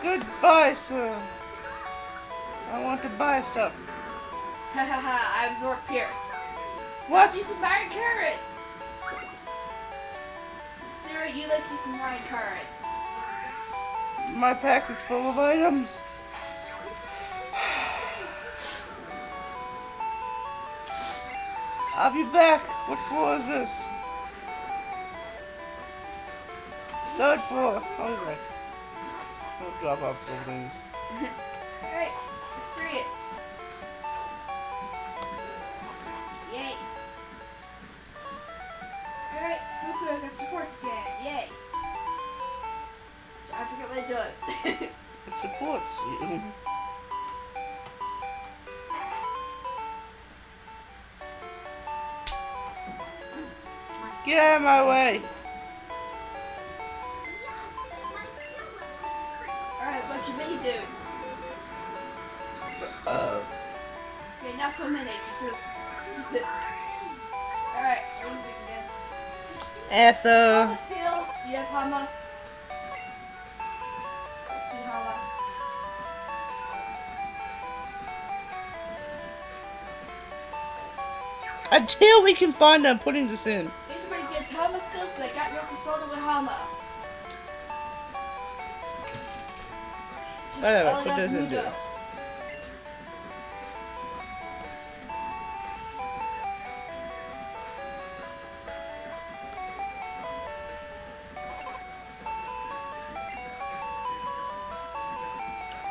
Goodbye, sir. I want to buy stuff. Hahaha, I absorb Pierce. What? Stop using Mario Carrot! Sarah, you like using Mario Carrot. My pack is full of items. I'll be back. What floor is this? Third floor. I'll be back. I'll drop off some things. Alright, experience. Yay. Alright, Fuku got support scan. Yay. I forget what it does. It supports you. Get out of my way. Alright, bunch of mini dudes. Okay, not so many. Alright, what are we against? Ether. Hama skills. Do you have Hama? Let's see Hama. Until we can find I'm putting this in. Basically, gets Hama skills that got your persona with Hama. Just Whatever, all put got this into Mudo. it.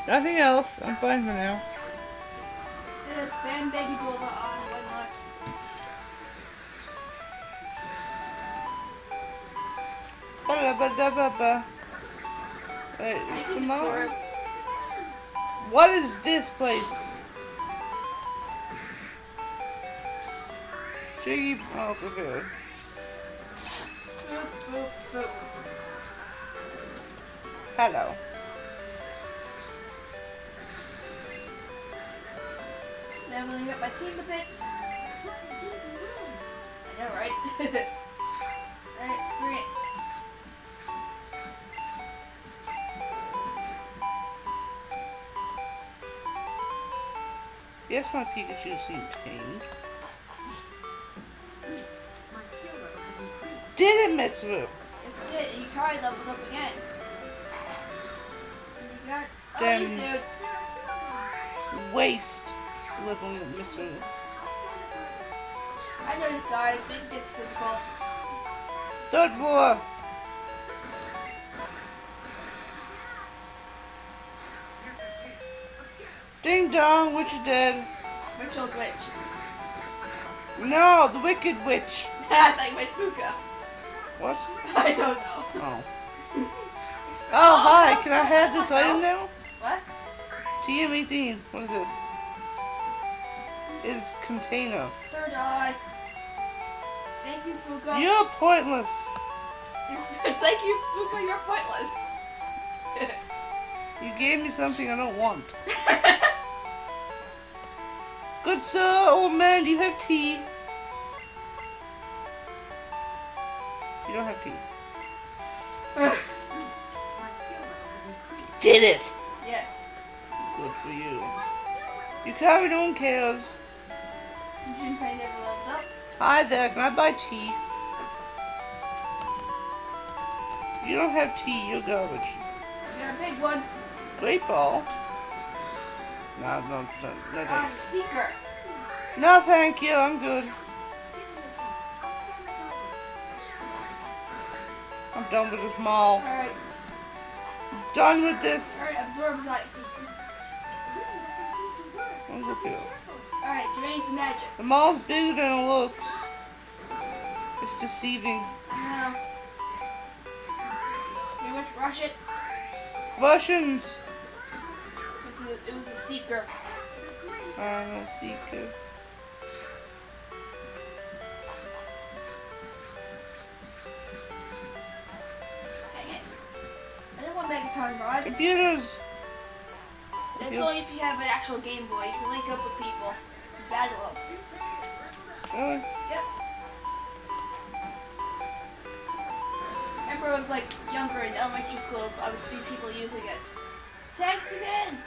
Nothing else. I'm fine for now. Yes, ban Baby Bulba on, why not? Ba-da-ba-da-ba-ba. Wait, I is think Simone? it's Zora. What is this place? Jiggy. Oh, okay. Hello. Leveling up my team a bit. I know, right? Alright, experience. Yes, my Pikachu seemed tamed. Did it, Mitsu? Yes, it did. You probably leveled up again. And you got all Then- these dudes. Waste leveling up Mitsu. I know this guy. His big gets physical. Third floor. Ding dong, witch is dead. Ritual glitch. No, the wicked witch. I thought you meant Fuka. What? I don't know. Oh. Oh, hi. Can I have this item now? What? TM18. What is this? Is container. Third eye. Thank you, Fuka. You're pointless. Thank you, Fuka. You're pointless. You gave me something I don't want. Good sir, old man, do you have tea? You don't have tea. Did it! Yes. Good for you. You carried on, Chaos. Junpei never leveled up. Hi there, can I buy tea? You don't have tea, you're garbage. You got a big one. Great ball. No, no, no, Got a seeker. no, thank you, I'm good. I'm done with this mall. Alright. Done with this. Alright, absorbs ice. I'm good here. Alright, drains magic. The mall's bigger than it looks. It's deceiving. No. You want to rush it? Russians! It was a seeker. I'm a seeker. Dang it. I didn't want Megaton rods. Computers! It's only if you have an actual Game Boy. You can link up with people. Battle up. Really? Yep. Remember when I was like younger in elementary school, I would see people using it. Tanks again!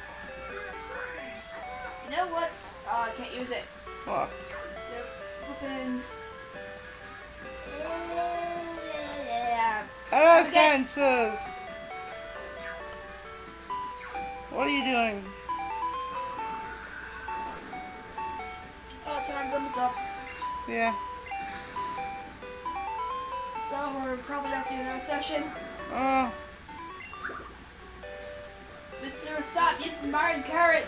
You know what? I can't use it. What? The flippin'... Arkansas! What are you doing? Oh, time's almost up. Yeah. So we're probably not doing our session. Oh. But Sarah, stop using Mario Kart.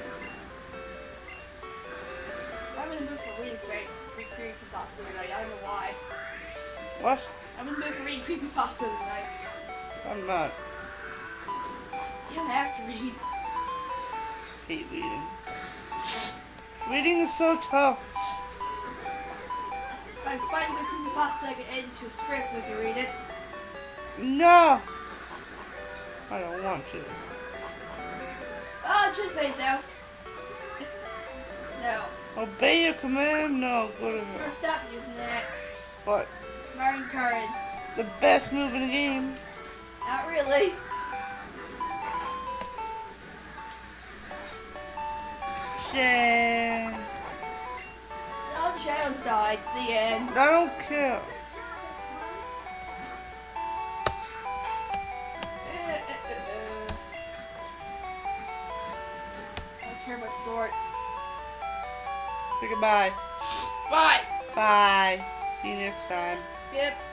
So I'm in the mood for reading creepypasta tonight. I don't know why. What? I'm in the mood for reading creepypasta tonight. I'm not. You don't have to read. Hate reading. Reading is so tough. If I find a good creepypasta, I can edit into a script and we can read it. No! I don't want to. Oh, it should phase out. No. Obey your command? No, go to Sarah, hell. stop using that. What? Mario Kart. The best move in the game. Not really. Shame. All the shadows died. The end. I don't care. I don't care about swords. Say goodbye. Bye. Bye. See you next time. Yep.